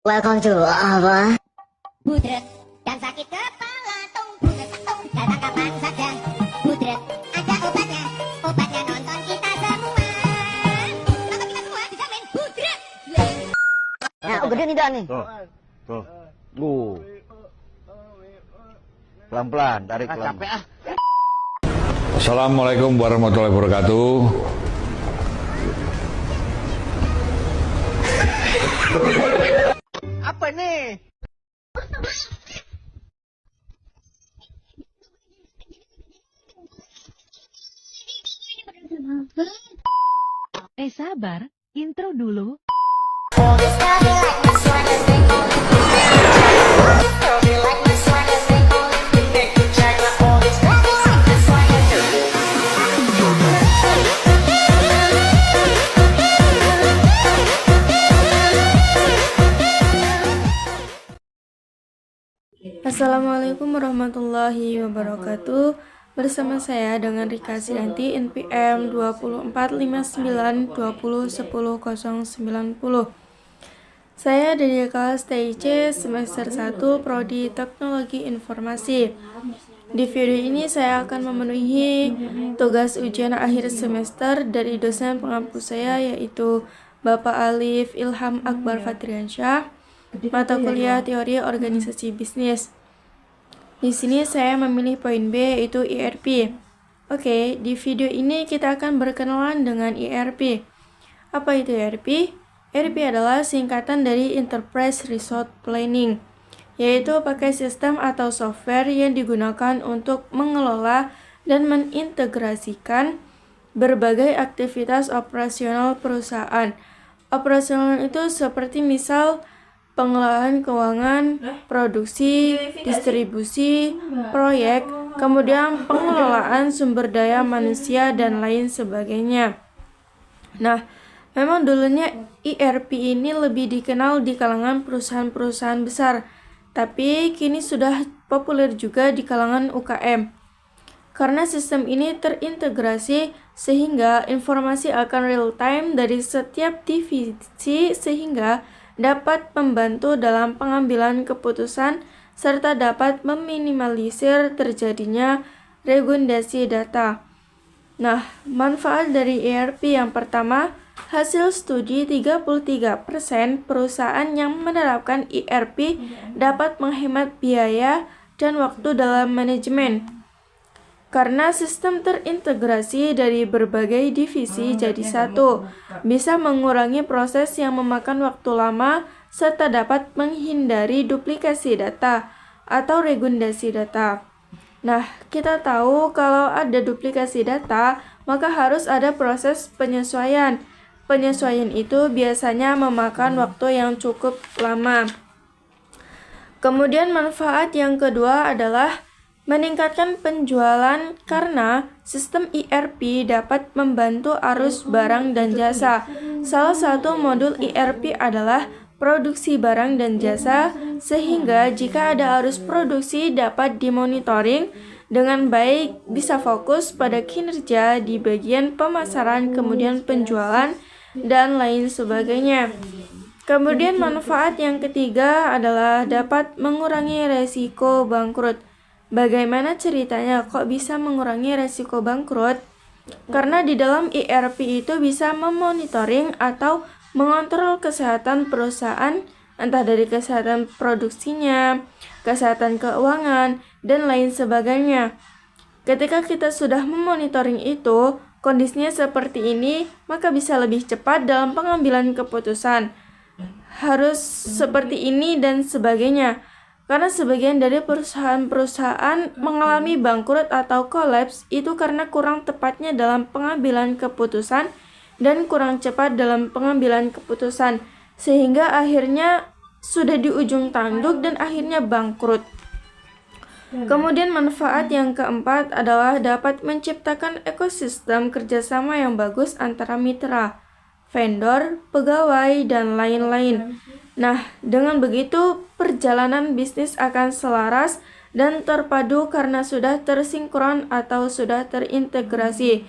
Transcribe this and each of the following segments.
Welcome to apa? Budret dan sakit kepala datang kapan saja. Budret ada obatnya, obatnya nonton kita semua. Nonton kita semua dijamin budret. Nah, gede nih dah nih. Tuh. Pelan-pelan, tarik pelan. Assalamualaikum warahmatullahi wabarakatuh. Apa nih? Sabar, intro dulu. Assalamualaikum warahmatullahi wabarakatuh. Bersama saya dengan Rika Sidanti NPM 2459201090. Saya dari kelas TIC semester 1 Prodi Teknologi Informasi. Di video ini saya akan memenuhi tugas ujian akhir semester dari dosen pengampu saya, yaitu Bapak Alif Ilham Akbar Fatriansyah, mata kuliah teori organisasi bisnis. Di sini saya memilih poin B, yaitu ERP. Oke, di video ini kita akan berkenalan dengan ERP. Apa itu ERP? ERP adalah singkatan dari Enterprise Resource Planning, yaitu pakai sistem atau software yang digunakan untuk mengelola dan mengintegrasikan berbagai aktivitas operasional perusahaan. Operasional itu seperti misal pengelolaan keuangan, produksi, distribusi, proyek, kemudian pengelolaan sumber daya manusia, dan lain sebagainya. Nah, memang dulunya ERP ini lebih dikenal di kalangan perusahaan-perusahaan besar, tapi kini sudah populer juga di kalangan UKM. Karena sistem ini terintegrasi sehingga informasi akan real time dari setiap divisi, sehingga dapat membantu dalam pengambilan keputusan serta dapat meminimalisir terjadinya redundansi data. Nah, manfaat dari ERP yang pertama, hasil studi 33% perusahaan yang menerapkan ERP dapat menghemat biaya dan waktu dalam manajemen. Karena sistem terintegrasi dari berbagai divisi jadi satu, bisa mengurangi proses yang memakan waktu lama serta dapat menghindari duplikasi data atau redundansi data. Nah, kita tahu kalau ada duplikasi data, maka harus ada proses penyesuaian. Penyesuaian itu biasanya memakan waktu yang cukup lama. Kemudian manfaat yang kedua adalah meningkatkan penjualan karena sistem ERP dapat membantu arus barang dan jasa. Salah satu modul ERP adalah produksi barang dan jasa, sehingga jika ada arus produksi dapat dimonitoring dengan baik, bisa fokus pada kinerja di bagian pemasaran, kemudian penjualan, dan lain sebagainya. Kemudian manfaat yang ketiga adalah dapat mengurangi resiko bangkrut. Bagaimana ceritanya kok bisa mengurangi resiko bangkrut? Karena di dalam ERP itu bisa memonitoring atau mengontrol kesehatan perusahaan, entah dari kesehatan produksinya, kesehatan keuangan, dan lain sebagainya. Ketika kita sudah memonitoring itu, kondisinya seperti ini, maka bisa lebih cepat dalam pengambilan keputusan. Harus seperti ini dan sebagainya. Karena sebagian dari perusahaan-perusahaan mengalami bangkrut atau kolaps itu karena kurang tepatnya dalam pengambilan keputusan dan kurang cepat dalam pengambilan keputusan, sehingga akhirnya sudah di ujung tanduk dan akhirnya bangkrut. Kemudian manfaat yang keempat adalah dapat menciptakan ekosistem kerjasama yang bagus antara mitra, vendor, pegawai, dan lain-lain. Nah, dengan begitu perjalanan bisnis akan selaras dan terpadu karena sudah tersinkron atau sudah terintegrasi.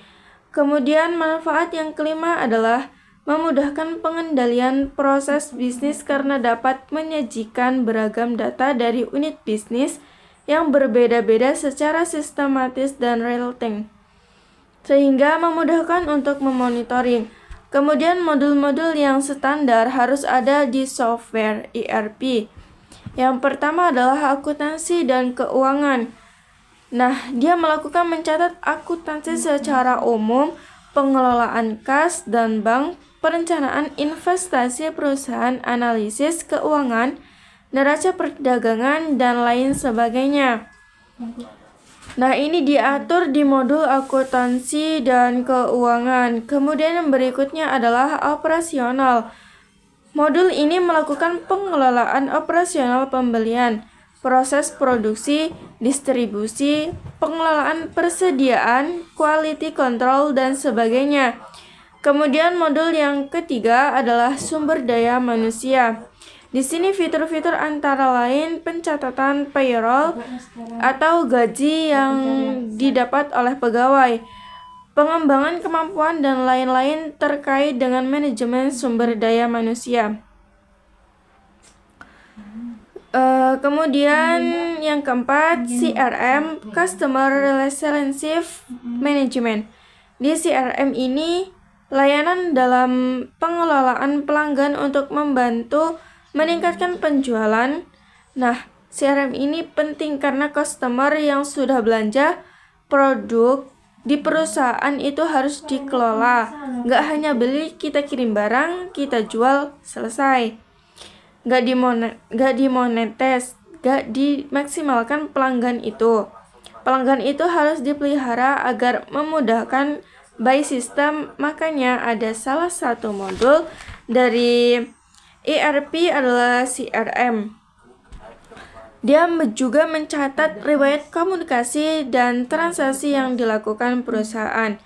Kemudian manfaat yang kelima adalah memudahkan pengendalian proses bisnis karena dapat menyajikan beragam data dari unit bisnis yang berbeda-beda secara sistematis dan real-time, sehingga memudahkan untuk memonitoring. Kemudian modul-modul yang standar harus ada di software ERP. Yang pertama adalah akuntansi dan keuangan. Nah, dia melakukan mencatat akuntansi secara umum, pengelolaan kas dan bank, perencanaan investasi perusahaan, analisis keuangan, neraca perdagangan, dan lain sebagainya. Nah, ini diatur di modul akuntansi dan keuangan. Kemudian yang berikutnya adalah operasional. Modul ini melakukan pengelolaan operasional pembelian, proses produksi, distribusi, pengelolaan persediaan, quality control, dan sebagainya. Kemudian modul yang ketiga adalah sumber daya manusia. Di sini fitur-fitur antara lain pencatatan payroll atau gaji yang didapat oleh pegawai, pengembangan kemampuan, dan lain-lain terkait dengan manajemen sumber daya manusia. Kemudian yang keempat, CRM, Customer Relationship Management. Di CRM ini, layanan dalam pengelolaan pelanggan untuk membantu meningkatkan penjualan. Nah, CRM ini penting karena customer yang sudah belanja produk di perusahaan itu harus dikelola. Nggak hanya beli, kita kirim barang, kita jual, selesai. Nggak dimonetis, nggak dimaksimalkan pelanggan itu. Pelanggan itu harus dipelihara agar memudahkan by system. Makanya ada salah satu modul dari ERP adalah CRM. Dia juga mencatat riwayat komunikasi dan transaksi yang dilakukan perusahaan.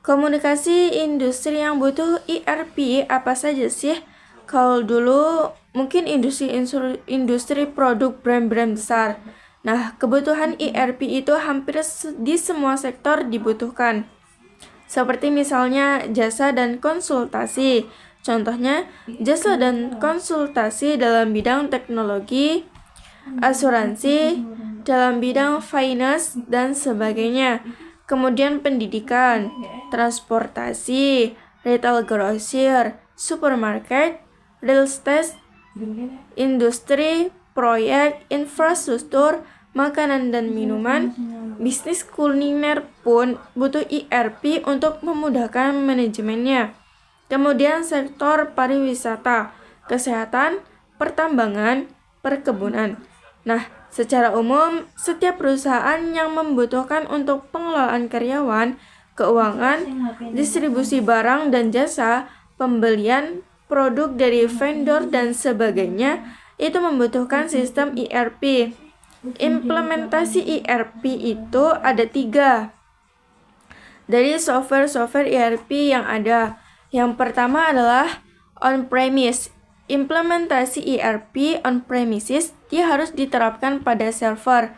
Komunikasi industri yang butuh ERP apa saja sih? Kalau dulu mungkin industri produk brand-brand besar. Nah, kebutuhan ERP itu hampir di semua sektor dibutuhkan. Seperti misalnya jasa dan konsultasi. Contohnya, jasa dan konsultasi dalam bidang teknologi, asuransi, dalam bidang finance, dan sebagainya. Kemudian pendidikan, transportasi, retail grosir, supermarket, real estate, industri, proyek, infrastruktur, makanan dan minuman, bisnis kuliner pun butuh ERP untuk memudahkan manajemennya. Kemudian sektor pariwisata, kesehatan, pertambangan, perkebunan. Nah, secara umum, setiap perusahaan yang membutuhkan untuk pengelolaan karyawan, keuangan, distribusi barang dan jasa, pembelian produk dari vendor dan sebagainya, itu membutuhkan sistem ERP. Implementasi ERP itu ada 3 dari software ERP yang ada. Yang pertama adalah on-premise. Implementasi ERP on-premises, dia harus diterapkan pada server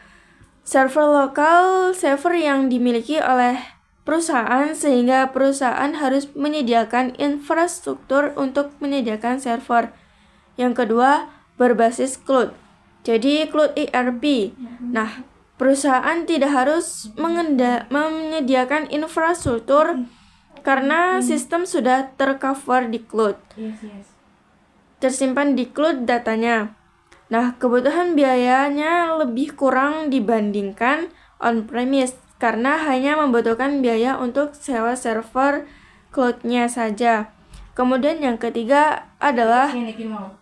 lokal, server yang dimiliki oleh perusahaan, sehingga perusahaan harus menyediakan infrastruktur untuk menyediakan server. Yang kedua, berbasis cloud. Jadi cloud ERP. Nah, perusahaan tidak harus menyediakan infrastruktur karena sistem sudah tercover di cloud. Tersimpan di cloud datanya. Nah, kebutuhan biayanya lebih kurang dibandingkan on-premise karena hanya membutuhkan biaya untuk sewa server cloud-nya saja. Kemudian yang ketiga adalah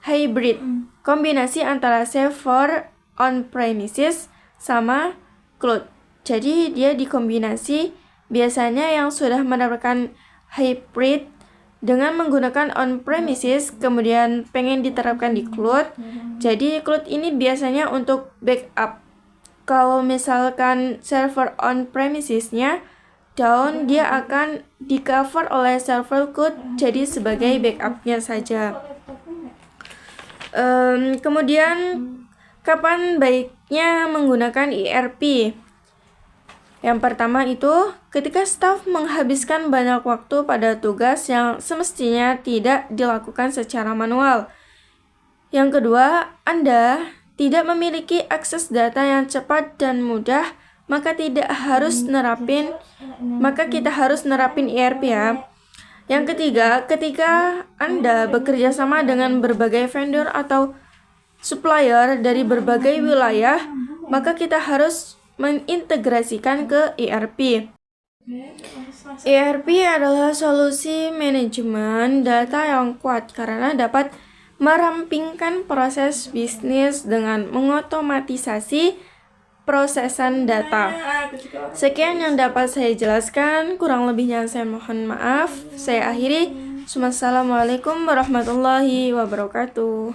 hybrid, kombinasi antara server on-premises sama cloud. Jadi dia dikombinasi. Biasanya yang sudah menerapkan hybrid dengan menggunakan on-premises kemudian pengen diterapkan di cloud. Jadi cloud ini biasanya untuk backup. Kalau misalkan server on-premises-nya down, dia akan di-cover oleh server cloud jadi sebagai backup-nya saja. Kemudian kapan baiknya menggunakan ERP? Yang pertama itu, ketika staf menghabiskan banyak waktu pada tugas yang semestinya tidak dilakukan secara manual. Yang kedua, Anda tidak memiliki akses data yang cepat dan mudah, maka kita harus nerapin ERP ya. Yang ketiga, ketika Anda bekerja sama dengan berbagai vendor atau supplier dari berbagai wilayah, maka kita harus mengintegrasikan ke ERP. ERP adalah solusi manajemen data yang kuat karena dapat merampingkan proses bisnis dengan mengotomatisasi prosesan data. Sekian yang dapat saya jelaskan, kurang lebihnya saya mohon maaf. Saya akhiri. Wassalamualaikum warahmatullahi wabarakatuh.